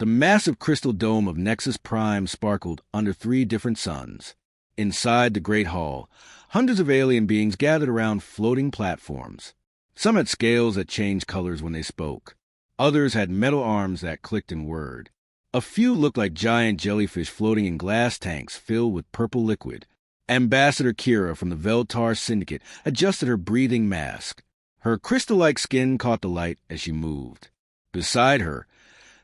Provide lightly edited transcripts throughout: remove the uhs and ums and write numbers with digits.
The massive crystal dome of Nexus Prime sparkled under 3 different suns. Inside the Great Hall, hundreds of alien beings gathered around floating platforms. Some had scales that changed colors when they spoke. Others had metal arms that clicked in word. A few looked like giant jellyfish floating in glass tanks filled with purple liquid. Ambassador Kira from the Veltar Syndicate adjusted her breathing mask. Her crystal-like skin caught the light as she moved. Beside her,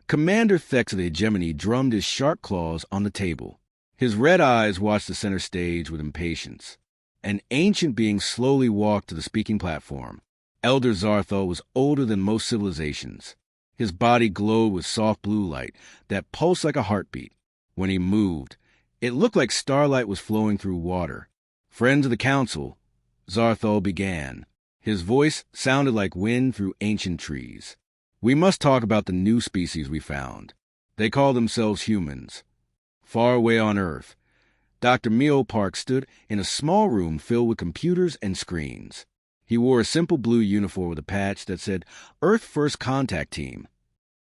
Commander Thex of the Hegemony drummed his sharp claws on the table. His red eyes watched the center stage with impatience. An ancient being slowly walked to the speaking platform. Elder Zarthol was older than most civilizations. His body glowed with soft blue light that pulsed like a heartbeat. When he moved, it looked like starlight was flowing through water. Friends of the Council, Zarthol began. His voice sounded like wind through ancient trees. We must talk about the new species we found. They call themselves humans. Far away on Earth, Dr. Mio Park stood in a small room filled with computers and screens. He wore a simple blue uniform with a patch that said Earth First Contact Team.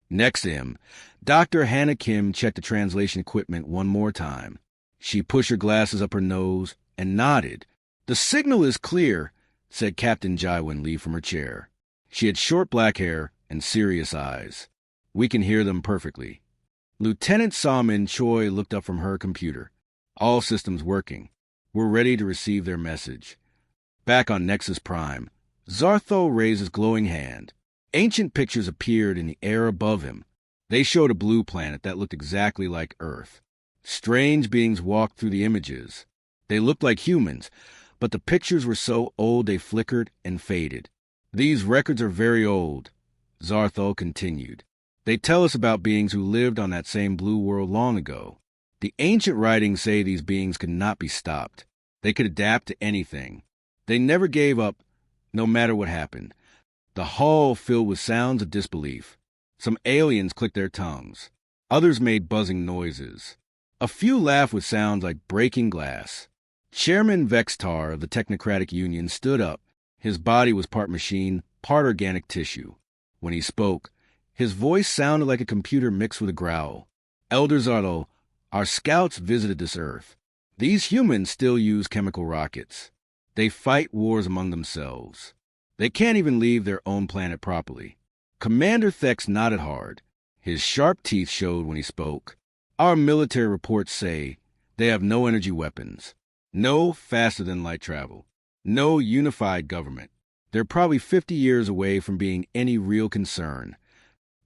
Next to him, Dr. Hannah Kim checked the translation equipment one more time. She pushed her glasses up her nose and nodded. "The signal is clear," said Captain Jaiwan Lee from her chair. She had short black hair and serious eyes. "We can hear them perfectly." Lieutenant Samin Choi looked up from her computer. "All systems working. We're ready to receive their message." Back on Nexus Prime, Zartho raised his glowing hand. Ancient pictures appeared in the air above him. They showed a blue planet that looked exactly like Earth. Strange beings walked through the images. They looked like humans, but the pictures were so old they flickered and faded. "These records are very old," Zartho continued. "They tell us about beings who lived on that same blue world long ago. The ancient writings say these beings could not be stopped. They could adapt to anything. They never gave up, no matter what happened." The hall filled with sounds of disbelief. Some aliens clicked their tongues. Others made buzzing noises. A few laughed with sounds like breaking glass. Chairman Vextar of the Technocratic Union stood up. His body was part machine, part organic tissue. When he spoke, his voice sounded like a computer mixed with a growl. "Elder Zardo, our scouts visited this Earth. These humans still use chemical rockets. They fight wars among themselves. They can't even leave their own planet properly." Commander Thex nodded hard. His sharp teeth showed when he spoke. "Our military reports say they have no energy weapons, no faster-than-light travel, no unified government. They're probably 50 years away from being any real concern."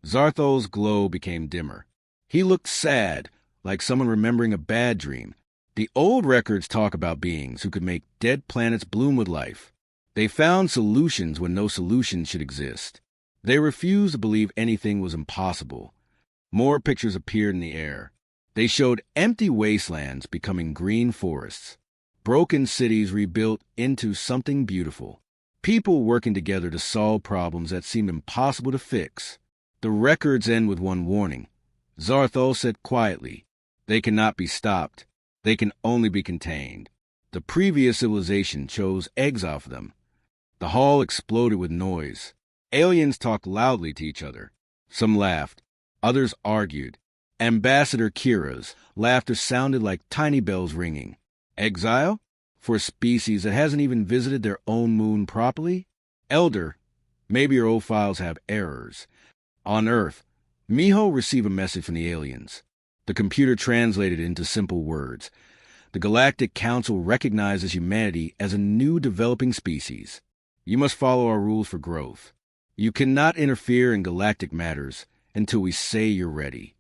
Zarthol's glow became dimmer. He looked sad, like someone remembering a bad dream. The old records talk about beings who could make dead planets bloom with life. They found solutions when no solutions should exist. They refused to believe anything was impossible. More pictures appeared in the air. They showed empty wastelands becoming green forests. Broken cities rebuilt into something beautiful. People working together to solve problems that seemed impossible to fix. The records end with one warning. Zarthol said quietly, "They cannot be stopped. They can only be contained." The previous civilization chose exile for them. The hall exploded with noise. Aliens talked loudly to each other. Some laughed. Others argued. Ambassador Kira's laughter sounded like tiny bells ringing. Exile? For a species that hasn't even visited their own moon properly? Elder, maybe your old files have errors. On Earth, Miho received a message from the aliens. The computer translated it into simple words. The Galactic Council recognizes humanity as a new developing species. You must follow our rules for growth. You cannot interfere in galactic matters until we say you're ready.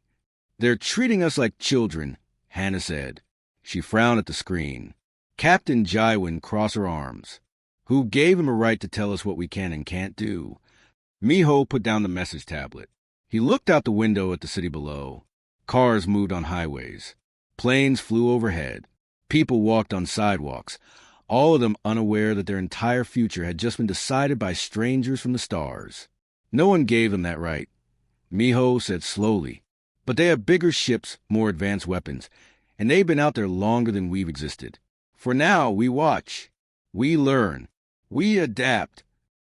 "They're treating us like children," Hannah said. She frowned at the screen. Captain Jaiwan crossed her arms. "Who gave him a right to tell us what we can and can't do?" Miho put down the message tablet. He looked out the window at the city below. Cars moved on highways. Planes flew overhead. People walked on sidewalks, all of them unaware that their entire future had just been decided by strangers from the stars. "No one gave them that right," Miho said slowly. "But they have bigger ships, more advanced weapons, and they've been out there longer than we've existed. For now, we watch. We learn. We adapt."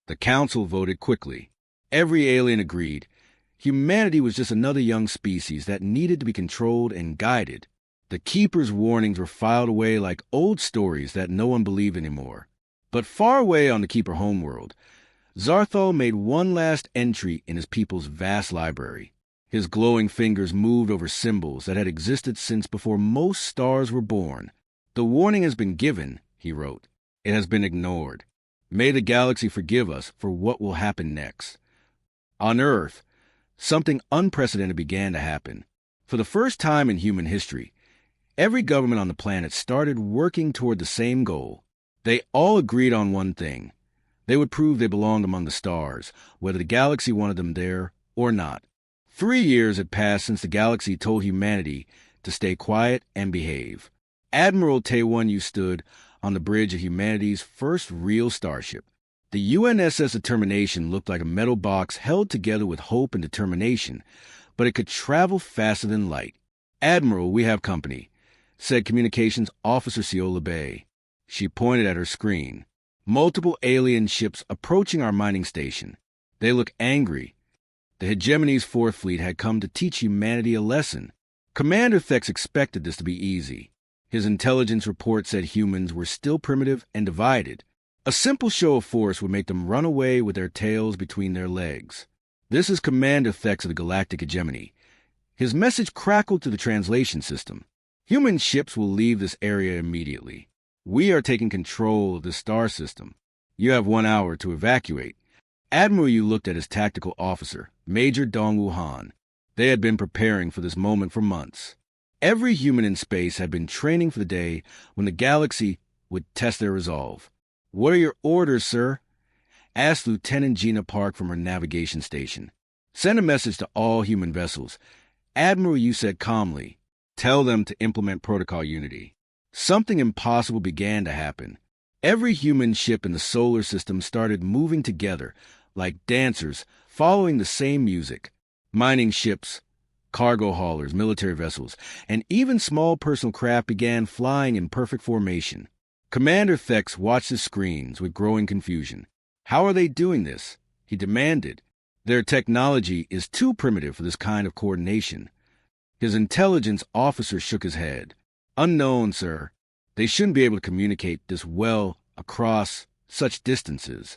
The council voted quickly. Every alien agreed. Humanity was just another young species that needed to be controlled and guided. The Keeper's warnings were filed away like old stories that no one believed anymore. But far away on the Keeper homeworld, Zarthol made one last entry in his people's vast library. His glowing fingers moved over symbols that had existed since before most stars were born. "The warning has been given," he wrote. "It has been ignored. May the galaxy forgive us for what will happen next." On Earth, something unprecedented began to happen. For the first time in human history, every government on the planet started working toward the same goal. They all agreed on one thing. They would prove they belonged among the stars, whether the galaxy wanted them there or not. 3 years had passed since the galaxy told humanity to stay quiet and behave. Admiral Taewon-yu stood on the bridge of humanity's first real starship. The UNSS Determination looked like a metal box held together with hope and determination, but it could travel faster than light. "Admiral, we have company," said Communications Officer Ciola Bay. She pointed at her screen. "Multiple alien ships approaching our mining station. They look angry." The Hegemony's Fourth Fleet had come to teach humanity a lesson. Commander Thex expected this to be easy. His intelligence report said humans were still primitive and divided. A simple show of force would make them run away with their tails between their legs. "This is Commander Thex of the Galactic Hegemony." His message crackled through the translation system. "Human ships will leave this area immediately. We are taking control of the star system. You have 1 hour to evacuate." Admiral Yu looked at his tactical officer, Major Dongwoo Han. They had been preparing for this moment for months. Every human in space had been training for the day when the galaxy would test their resolve. "What are your orders, sir?" asked Lieutenant Gina Park from her navigation station. "Send a message to all human vessels." Admiral Yu said calmly, "Tell them to implement protocol unity." Something impossible began to happen. Every human ship in the solar system started moving together, like dancers, following the same music. Mining ships, cargo haulers, military vessels, and even small personal craft began flying in perfect formation. Commander Thex watched the screens with growing confusion. "How are they doing this?" he demanded. "Their technology is too primitive for this kind of coordination." His intelligence officer shook his head. "Unknown, sir. They shouldn't be able to communicate this well across such distances."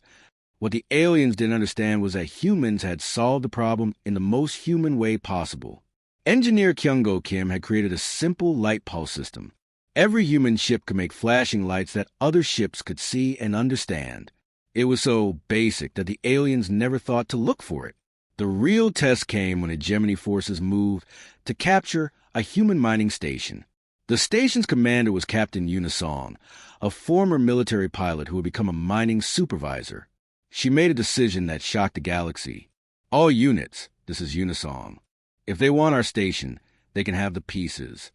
What the aliens didn't understand was that humans had solved the problem in the most human way possible. Engineer Kyung-go Kim had created a simple light pulse system. Every human ship could make flashing lights that other ships could see and understand. It was so basic that the aliens never thought to look for it. The real test came when hegemony forces moved to capture a human mining station. The station's commander was Captain Unisong, a former military pilot who had become a mining supervisor. She made a decision that shocked the galaxy. "All units," this is Unisong, "if they want our station, they can have the pieces."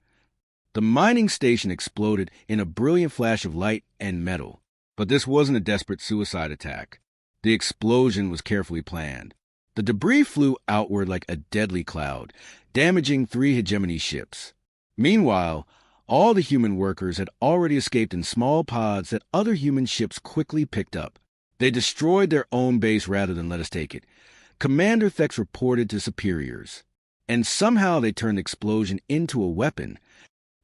The mining station exploded in a brilliant flash of light and metal. But this wasn't a desperate suicide attack. The explosion was carefully planned. The debris flew outward like a deadly cloud, damaging 3 hegemony ships. Meanwhile, all the human workers had already escaped in small pods that other human ships quickly picked up. They destroyed their own base rather than let us take it. Commander Thex reported to superiors. And somehow they turned the explosion into a weapon.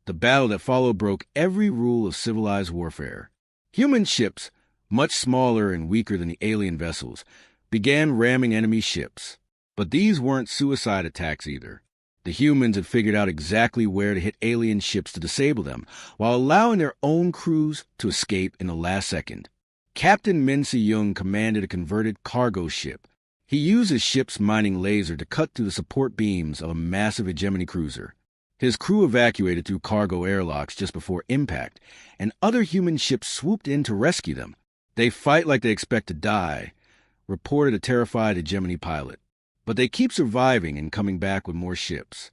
The battle that followed broke every rule of civilized warfare. Human ships, much smaller and weaker than the alien vessels, began ramming enemy ships. But these weren't suicide attacks either. The humans had figured out exactly where to hit alien ships to disable them, while allowing their own crews to escape in the last second. Captain Min Se-young commanded a converted cargo ship. He used his ship's mining laser to cut through the support beams of a massive hegemony cruiser. His crew evacuated through cargo airlocks just before impact, and other human ships swooped in to rescue them. "They fight like they expect to die," reported a terrified hegemony pilot. "But they keep surviving and coming back with more ships."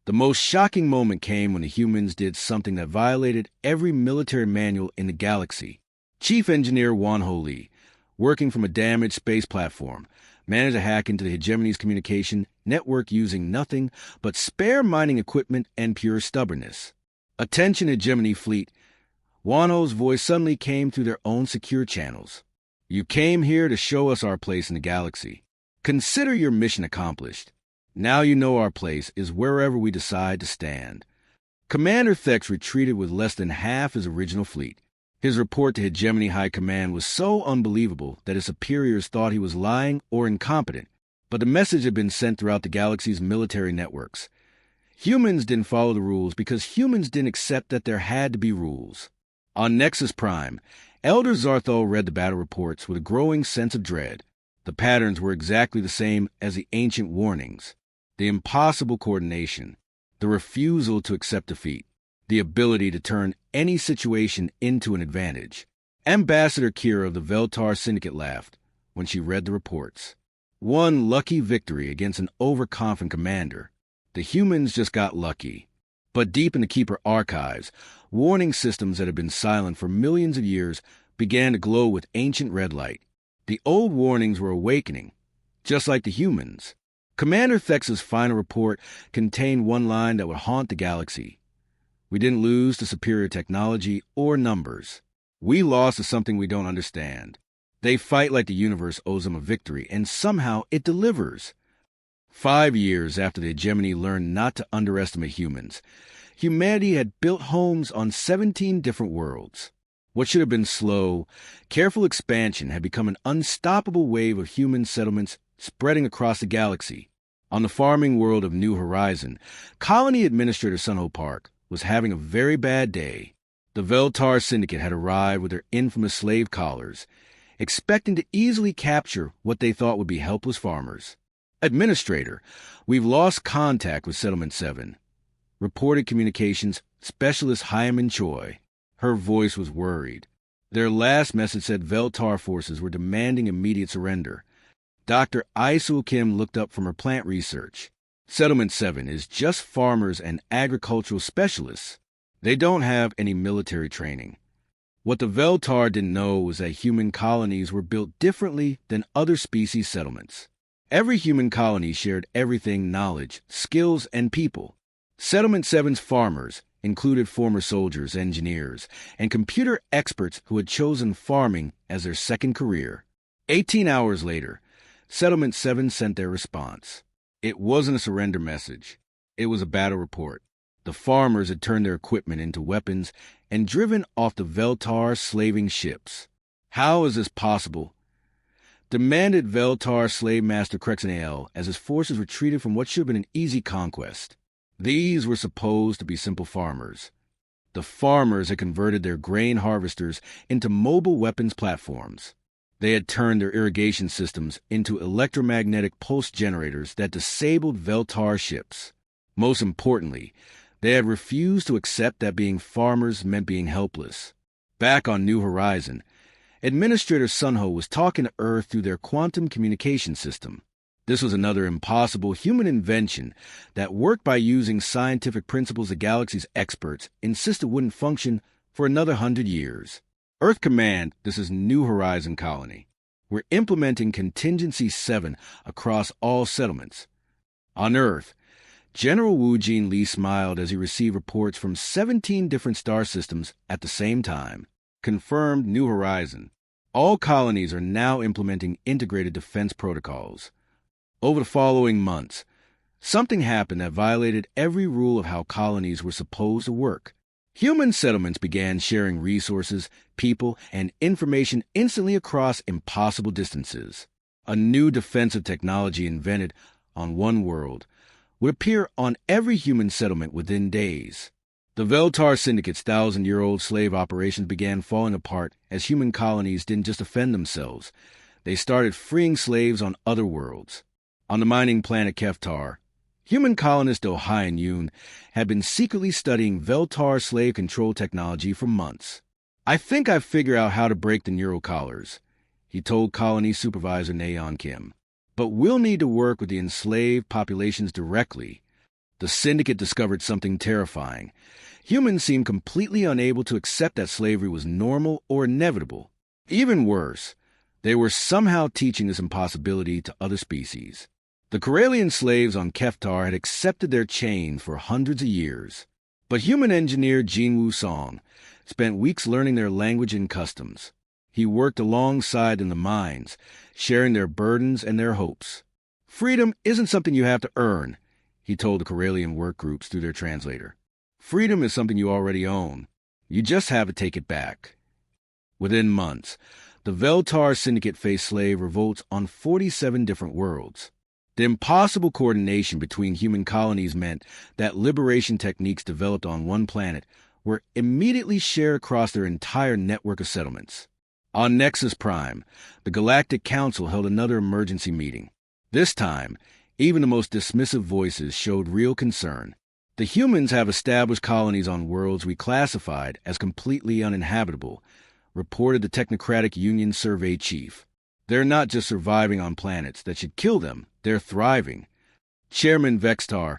The most shocking moment came when the humans did something that violated every military manual in the galaxy. Chief Engineer Won-ho Lee, working from a damaged space platform, managed to hack into the hegemony's communication network using nothing but spare mining equipment and pure stubbornness. "Attention, hegemony fleet." Wano's voice suddenly came through their own secure channels. "You came here to show us our place in the galaxy. Consider your mission accomplished. Now you know our place is wherever we decide to stand. Commander Thex retreated with less than half his original fleet. His report to Hegemony High Command was so unbelievable that his superiors thought he was lying or incompetent, but the message had been sent throughout the galaxy's military networks. Humans didn't follow the rules because humans didn't accept that there had to be rules. On Nexus Prime, Elder Zarthol read the battle reports with a growing sense of dread. The patterns were exactly the same as the ancient warnings. The impossible coordination, the refusal to accept defeat, the ability to turn any situation into an advantage. Ambassador Kira of the Veltar Syndicate laughed when she read the reports. One lucky victory against an overconfident commander. The humans just got lucky. But deep in the Keeper archives, warning systems that had been silent for millions of years began to glow with ancient red light. The old warnings were awakening, just like the humans. Commander Thex's final report contained one line that would haunt the galaxy. We didn't lose to superior technology or numbers. We lost to something we don't understand. They fight like the universe owes them a victory, and somehow it delivers. 5 years after the hegemony learned not to underestimate humans, humanity had built homes on 17 different worlds. What should have been slow, careful expansion had become an unstoppable wave of human settlements spreading across the galaxy. On the farming world of New Horizon, Colony Administrator Sunho Park was having a very bad day. The Veltar Syndicate had arrived with their infamous slave collars, expecting to easily capture what they thought would be helpless farmers. Administrator, we've lost contact with Settlement 7. Reported communications specialist Hyaman Choi. Her voice was worried. Their last message said Veltar forces were demanding immediate surrender. Dr. Isul Kim looked up from her plant research. Settlement 7 is just farmers and agricultural specialists. They don't have any military training. What the Veltar didn't know was that human colonies were built differently than other species settlements. Every human colony shared everything: knowledge, skills, and people. Settlement 7's farmers included former soldiers, engineers, and computer experts who had chosen farming as their second career. 18 hours later, Settlement 7 sent their response. It wasn't a surrender message. It was a battle report. The farmers had turned their equipment into weapons and driven off the Veltar slaving ships. How is this possible? Demanded Veltar slave master Crexanael as his forces retreated from what should have been an easy conquest. These were supposed to be simple farmers. The farmers had converted their grain harvesters into mobile weapons platforms. They had turned their irrigation systems into electromagnetic pulse generators that disabled Veltar ships. Most importantly, they had refused to accept that being farmers meant being helpless. Back on New Horizon, Administrator Sunho was talking to Earth through their quantum communication system. This was another impossible human invention that worked by using scientific principles the galaxy's experts insisted wouldn't function for another 100 years. Earth Command, this is New Horizon Colony. We're implementing Contingency 7 across all settlements. On Earth, General Wu Jin Lee smiled as he received reports from 17 different star systems at the same time. Confirmed New Horizon. All colonies are now implementing integrated defense protocols. Over the following months, something happened that violated every rule of how colonies were supposed to work. Human settlements began sharing resources, people, and information instantly across impossible distances. A new defensive technology invented on one world would appear on every human settlement within days. The Veltar Syndicate's 1,000-year-old slave operations began falling apart as human colonies didn't just defend themselves. They started freeing slaves on other worlds. On the mining planet Keftar, human colonist Ohio Yoon had been secretly studying Veltar slave control technology for months. I think I've figured out how to break the neural collars, he told colony supervisor Naeon Kim. But we'll need to work with the enslaved populations directly. The Syndicate discovered something terrifying. Humans seemed completely unable to accept that slavery was normal or inevitable. Even worse, they were somehow teaching this impossibility to other species. The Corellian slaves on Keftar had accepted their chains for hundreds of years. But human engineer Jinwoo Song spent weeks learning their language and customs. He worked alongside in the mines, sharing their burdens and their hopes. Freedom isn't something you have to earn, he told the Corellian work groups through their translator. Freedom is something you already own. You just have to take it back. Within months, the Veltar Syndicate faced slave revolts on 47 different worlds. The impossible coordination between human colonies meant that liberation techniques developed on one planet were immediately shared across their entire network of settlements. On Nexus Prime, the Galactic Council held another emergency meeting. This time, even the most dismissive voices showed real concern. The humans have established colonies on worlds we classified as completely uninhabitable, reported the Technocratic Union Survey Chief. They're not just surviving on planets that should kill them, they're thriving. Chairman Vextar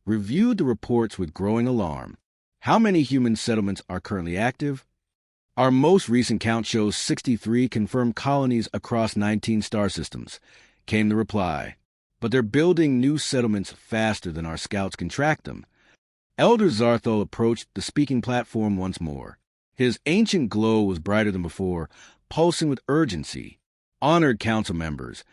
reviewed the reports with growing alarm. How many human settlements are currently active? Our most recent count shows 63 confirmed colonies across 19 star systems, came the reply. But they're building new settlements faster than our scouts can track them. Elder Zarthol approached the speaking platform once more. His ancient glow was brighter than before, pulsing with urgency. Honored council members,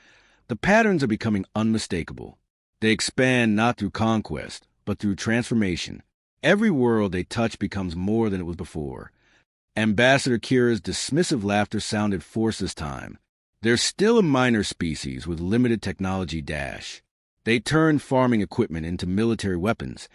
the patterns are becoming unmistakable. They expand not through conquest, but through transformation. Every world they touch becomes more than it was before. Ambassador Kira's dismissive laughter sounded forced this time. They're still a minor species with limited technology dash. They turned farming equipment into military weapons,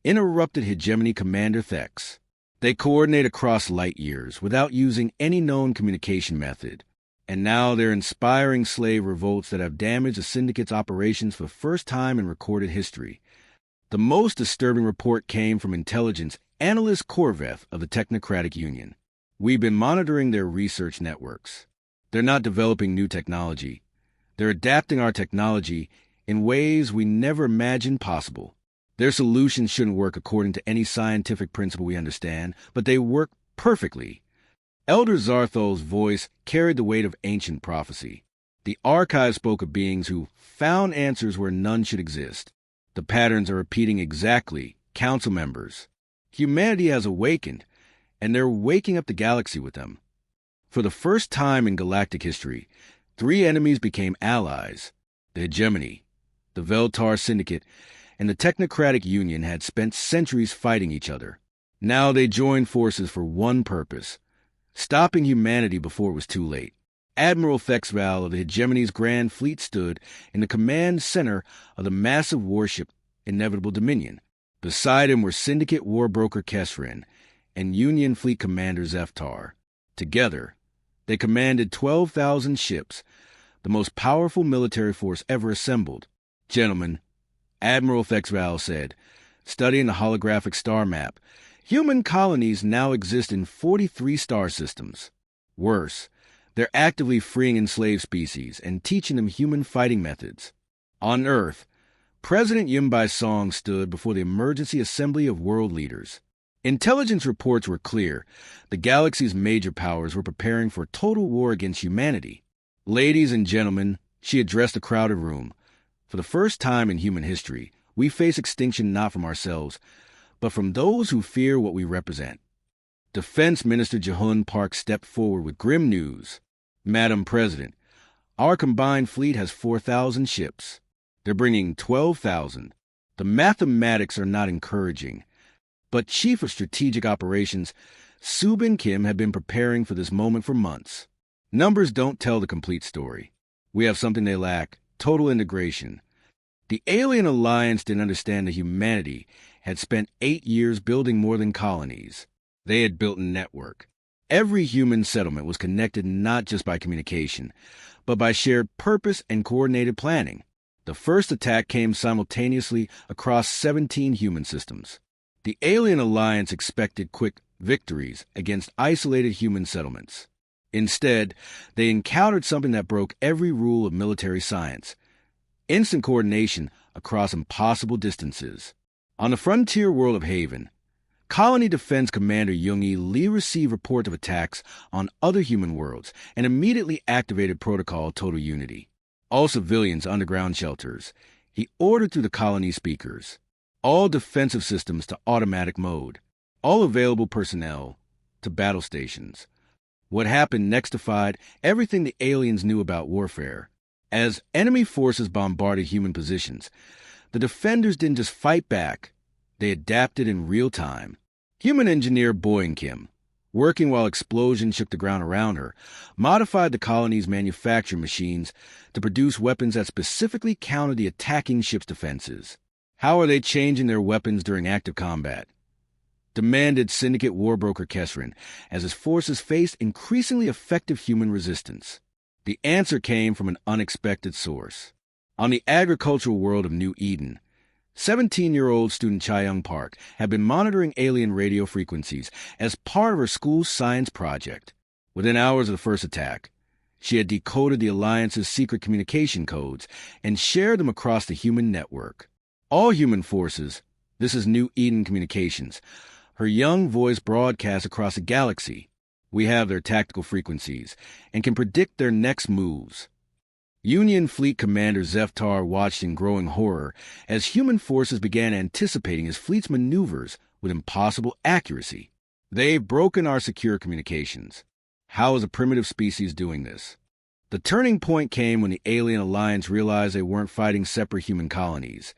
interrupted hegemony Commander Thex. They coordinate across light years without using any known communication method. And now they're inspiring slave revolts that have damaged the Syndicate's operations for the first time in recorded history. The most disturbing report came from intelligence analyst Korveth of the Technocratic Union. We've been monitoring their research networks. They're not developing new technology. They're adapting our technology in ways we never imagined possible. Their solutions shouldn't work according to any scientific principle we understand, but they work perfectly. Elder Zarthol's voice carried the weight of ancient prophecy. The archive spoke of beings who found answers where none should exist. The patterns are repeating exactly, council members. Humanity has awakened, and they're waking up the galaxy with them. For the first time in galactic history, 3 enemies became allies. The hegemony, the Veltar Syndicate, and the Technocratic Union had spent centuries fighting each other. Now they joined forces for one purpose: stopping humanity before it was too late. Admiral Fexval of the hegemony's Grand Fleet stood in the command center of the massive warship Inevitable Dominion. Beside him were Syndicate War Broker Kesrin and Union Fleet Commander Zeftar. Together, they commanded 12,000 ships, the most powerful military force ever assembled. Gentlemen, Admiral Fexval said, studying the holographic star map, human colonies now exist in 43 star systems. Worse, they're actively freeing enslaved species and teaching them human fighting methods. On Earth, President Yunbai Song stood before the Emergency Assembly of World Leaders. Intelligence reports were clear. The galaxy's major powers were preparing for total war against humanity. Ladies and gentlemen, she addressed the crowded room. For the first time in human history, we face extinction not from ourselves, but from those who fear what we represent. Defense Minister Jehun Park stepped forward with grim news. Madam President, our combined fleet has 4,000 ships. They're bringing 12,000. The mathematics are not encouraging. But Chief of Strategic Operations, Subin Kim, had been preparing for this moment for months. Numbers don't tell the complete story. We have something they lack: total integration. The alien alliance didn't understand that humanity had spent 8 years building more than colonies. They had built a network. Every human settlement was connected not just by communication, but by shared purpose and coordinated planning. The first attack came simultaneously across 17 human systems. The alien alliance expected quick victories against isolated human settlements. Instead, they encountered something that broke every rule of military science: instant coordination across impossible distances. On the frontier world of Haven, Colony Defense Commander Yoongi Lee received reports of attacks on other human worlds and immediately activated Protocol Total Unity. All civilians underground shelters. He ordered through the colony speakers. All defensive systems to automatic mode. All available personnel to battle stations. What happened next defied everything the aliens knew about warfare. As enemy forces bombarded human positions, the defenders didn't just fight back, they adapted in real time. Human engineer Boeing Kim, working while explosions shook the ground around her, modified the colony's manufacturing machines to produce weapons that specifically countered the attacking ship's defenses. How are they changing their weapons during active combat? Demanded Syndicate warbroker Kesrin, as his forces faced increasingly effective human resistance. The answer came from an unexpected source. On the agricultural world of New Eden, 17-year-old student Chaeyoung Park had been monitoring alien radio frequencies as part of her school's science project. Within hours of the first attack, she had decoded the Alliance's secret communication codes and shared them across the human network. All human forces, this is New Eden Communications, her young voice broadcasts across the galaxy. We have their tactical frequencies and can predict their next moves. Union Fleet Commander Zeftar watched in growing horror as human forces began anticipating his fleet's maneuvers with impossible accuracy. They've broken our secure communications. How is a primitive species doing this? The turning point came when the Alien Alliance realized they weren't fighting separate human colonies.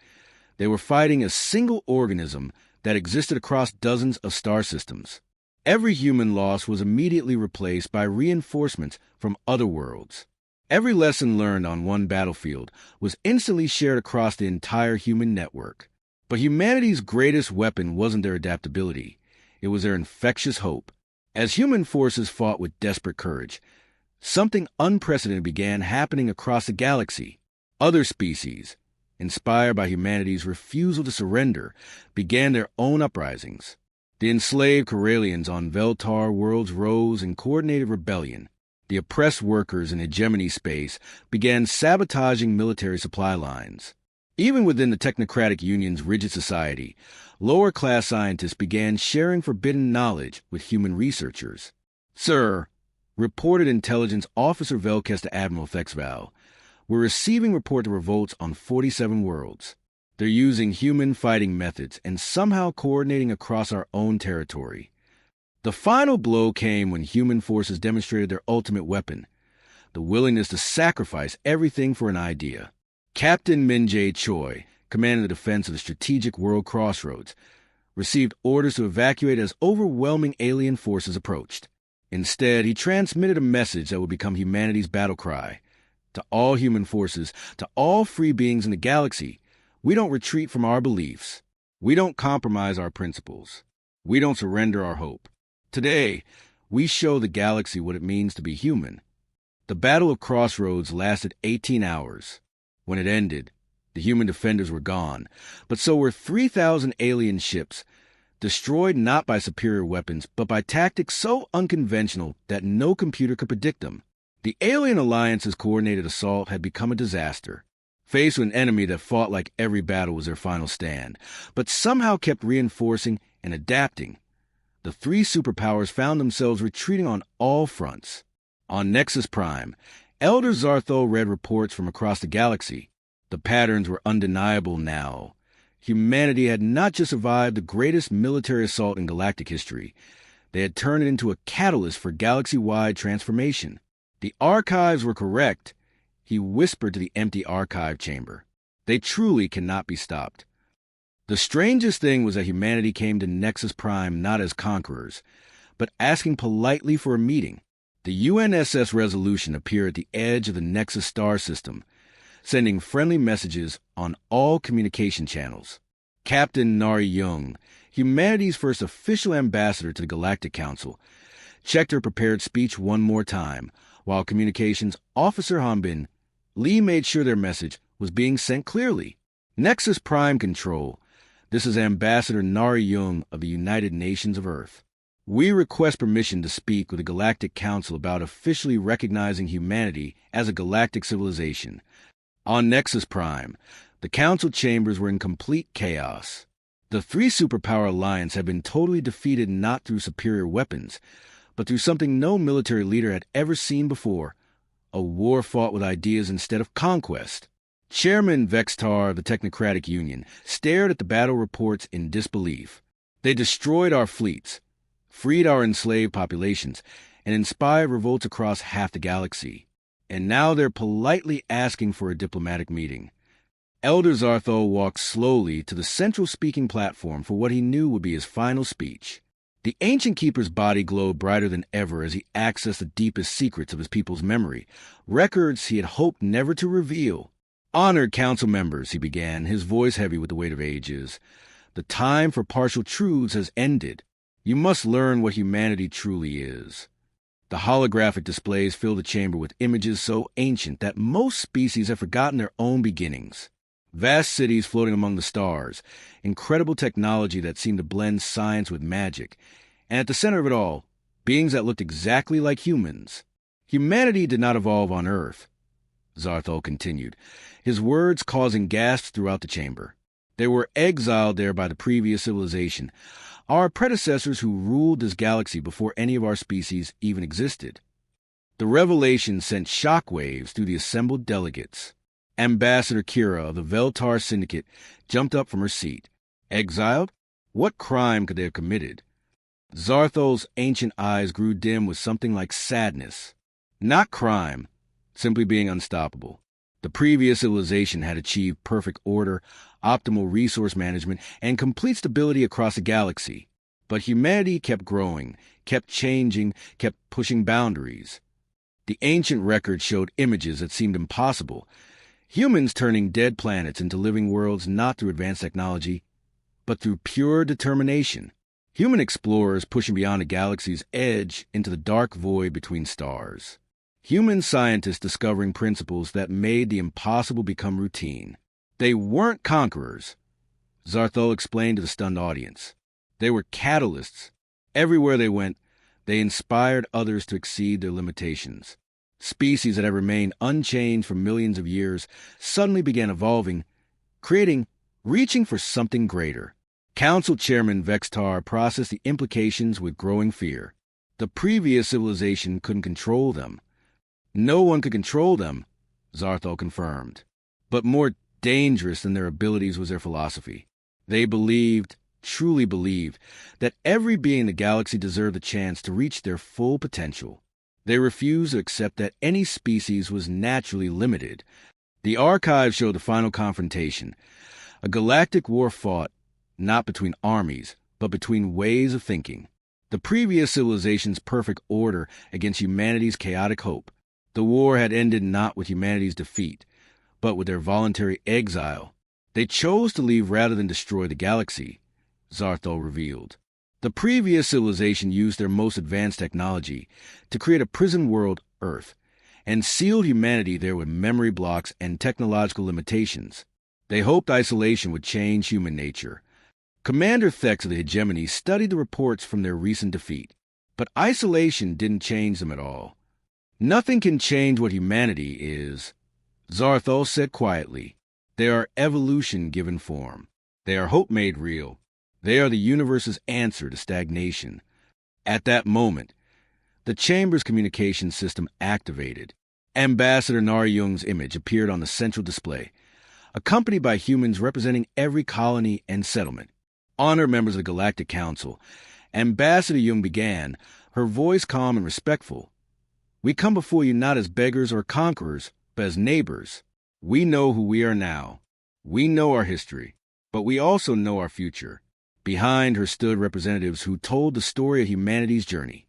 They were fighting a single organism that existed across dozens of star systems. Every human loss was immediately replaced by reinforcements from other worlds. Every lesson learned on one battlefield was instantly shared across the entire human network. But humanity's greatest weapon wasn't their adaptability. It was their infectious hope. As human forces fought with desperate courage, something unprecedented began happening across the galaxy. Other species, inspired by humanity's refusal to surrender, began their own uprisings. The enslaved Corellians on Veltar worlds rose in coordinated rebellion. The oppressed workers in hegemony space began sabotaging military supply lines. Even within the Technocratic Union's rigid society, lower-class scientists began sharing forbidden knowledge with human researchers. Sir, reported Intelligence Officer Velkes to Admiral Thexval, we're receiving report of revolts on 47 worlds. They're using human fighting methods and somehow coordinating across our own territory. The final blow came when human forces demonstrated their ultimate weapon, the willingness to sacrifice everything for an idea. Captain Min-jae Choi, commanding the defense of the strategic world crossroads, received orders to evacuate as overwhelming alien forces approached. Instead, he transmitted a message that would become humanity's battle cry. To all human forces, to all free beings in the galaxy, we don't retreat from our beliefs. We don't compromise our principles. We don't surrender our hope. Today, we show the galaxy what it means to be human. The Battle of Crossroads lasted 18 hours. When it ended, the human defenders were gone, but so were 3,000 alien ships, destroyed not by superior weapons, but by tactics so unconventional that no computer could predict them. The Alien Alliance's coordinated assault had become a disaster. Faced with an enemy that fought like every battle was their final stand, but somehow kept reinforcing and adapting, the three superpowers found themselves retreating on all fronts. On Nexus Prime, Elder Zartho read reports from across the galaxy. The patterns were undeniable now. Humanity had not just survived the greatest military assault in galactic history, they had turned it into a catalyst for galaxy-wide transformation. The archives were correct. He whispered to the empty archive chamber. They truly cannot be stopped. The strangest thing was that humanity came to Nexus Prime not as conquerors, but asking politely for a meeting. The UNSS Resolution appeared at the edge of the Nexus star system, sending friendly messages on all communication channels. Captain Nari Young, humanity's first official ambassador to the Galactic Council, checked her prepared speech one more time, while Communications Officer Hanbin Lee made sure their message was being sent clearly. Nexus Prime Control, this is Ambassador Nari Young of the United Nations of Earth. We request permission to speak with the Galactic Council about officially recognizing humanity as a galactic civilization. On Nexus Prime, the Council chambers were in complete chaos. The three superpower alliance had been totally defeated not through superior weapons, but through something no military leader had ever seen before, a war fought with ideas instead of conquest. Chairman Vextar of the Technocratic Union stared at the battle reports in disbelief. They destroyed our fleets, freed our enslaved populations, and inspired revolts across half the galaxy. and now they're politely asking for a diplomatic meeting. Elder Zarthol walked slowly to the central speaking platform for what he knew would be his final speech. The Ancient Keeper's body glowed brighter than ever as he accessed the deepest secrets of his people's memory, records he had hoped never to reveal. "Honored council members," he began, his voice heavy with the weight of ages, "the time for partial truths has ended. You must learn what humanity truly is." The holographic displays filled the chamber with images so ancient that most species have forgotten their own beginnings. Vast cities floating among the stars, incredible technology that seemed to blend science with magic, and at the center of it all, beings that looked exactly like humans. Humanity did not evolve on Earth, Zarthol continued, his words causing gasps throughout the chamber. They were exiled there by the previous civilization, our predecessors who ruled this galaxy before any of our species even existed. The revelation sent shockwaves through the assembled delegates. Ambassador Kira of the Veltar Syndicate jumped up from her seat. Exiled? What crime could they have committed? Zarthol's ancient eyes grew dim with something like sadness. Not crime, simply being unstoppable. The previous civilization had achieved perfect order, optimal resource management, and complete stability across the galaxy. But humanity kept growing, kept changing, kept pushing boundaries. The ancient record showed images that seemed impossible. Humans turning dead planets into living worlds not through advanced technology, but through pure determination. Human explorers pushing beyond a galaxy's edge into the dark void between stars. Human scientists discovering principles that made the impossible become routine. They weren't conquerors, Zarthol explained to the stunned audience. They were catalysts. Everywhere they went, they inspired others to exceed their limitations. Species that had remained unchanged for millions of years suddenly began evolving, reaching for something greater. Council Chairman Vextar processed the implications with growing fear. The previous civilization couldn't control them. No one could control them, Zarthol confirmed. But more dangerous than their abilities was their philosophy. They believed, truly believed, that every being in the galaxy deserved a chance to reach their full potential. They refused to accept that any species was naturally limited. The archives showed the final confrontation. A galactic war fought, not between armies, but between ways of thinking. The previous civilization's perfect order against humanity's chaotic hope. The war had ended not with humanity's defeat, but with their voluntary exile. They chose to leave rather than destroy the galaxy, Zarthol revealed. The previous civilization used their most advanced technology to create a prison world, Earth, and sealed humanity there with memory blocks and technological limitations. They hoped isolation would change human nature. Commander Thex of the Hegemony studied the reports from their recent defeat, but isolation didn't change them at all. Nothing can change what humanity is, Zarthol said quietly. They are evolution given form. They are hope made real. They are the universe's answer to stagnation. At that moment, the chamber's communication system activated. Ambassador Naryung's image appeared on the central display, accompanied by humans representing every colony and settlement. Honored members of the Galactic Council, Ambassador Jung began, her voice calm and respectful. We come before you not as beggars or conquerors, but as neighbors. We know who we are now. We know our history, but we also know our future. Behind her stood representatives who told the story of humanity's journey.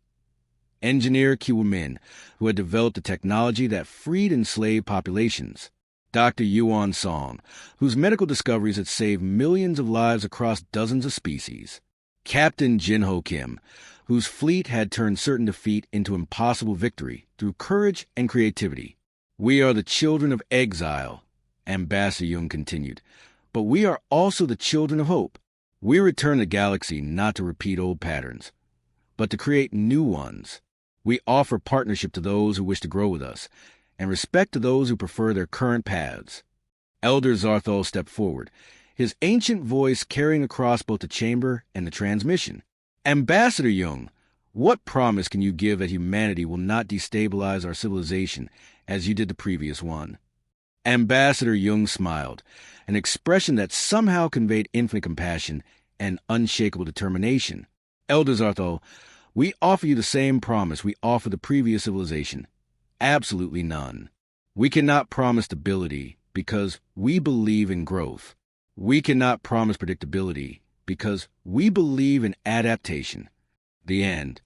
Engineer Kiwamin, who had developed a technology that freed enslaved populations. Dr. Yuan Song, whose medical discoveries had saved millions of lives across dozens of species. Captain Jinho Kim, whose fleet had turned certain defeat into impossible victory through courage and creativity. We are the children of exile, Ambassador Jung continued, but we are also the children of hope. We return to the galaxy not to repeat old patterns, but to create new ones. We offer partnership to those who wish to grow with us, and respect to those who prefer their current paths. Elder Zarthol stepped forward, his ancient voice carrying across both the chamber and the transmission. Ambassador Jung, what promise can you give that humanity will not destabilize our civilization as you did the previous one? Ambassador Jung smiled, an expression that somehow conveyed infinite compassion and unshakable determination. Elder Zarthol, we offer you the same promise we offered the previous civilization. absolutely none. We cannot promise stability because we believe in growth. We cannot promise predictability because we believe in adaptation. The end.